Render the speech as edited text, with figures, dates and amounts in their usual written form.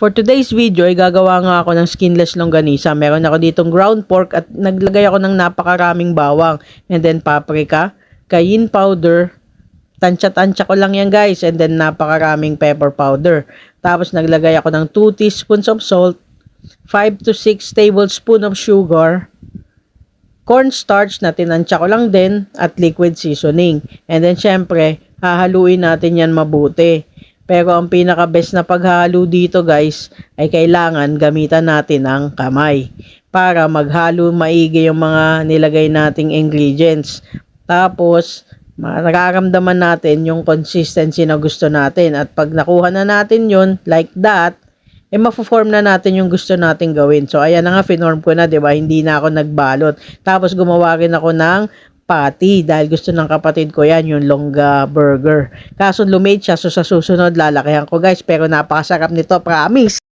For today's video ay gagawa nga ako ng skinless longganisa. Meron ako ditong ground pork at naglagay ako ng napakaraming bawang. And then paprika, cayenne powder, tansya-tansya ko lang yan guys. And then napakaraming pepper powder. Tapos naglagay ako ng 2 teaspoons of salt, 5 to 6 tablespoons of sugar, cornstarch na tinansya ko lang din, at liquid seasoning. And then syempre, hahaluin natin yan mabuti. Pero ang pinaka-best na paghalo dito guys, ay kailangan gamitan natin ang kamay para maghalo maigi yung mga nilagay nating ingredients. Tapos, nararamdaman natin yung consistency na gusto natin. At pag nakuha na natin yun, like that, ma-form na natin yung gusto nating gawin. So, ayan na nga, finorm ko na, diba? Hindi na ako nagbalot. Tapos, gumawa rin ako ng patty dahil gusto ng kapatid ko yan, yung longga burger. Kaso, lumate siya. So, sa susunod, lalakihan ko, guys. Pero, napakasarap nito, promise.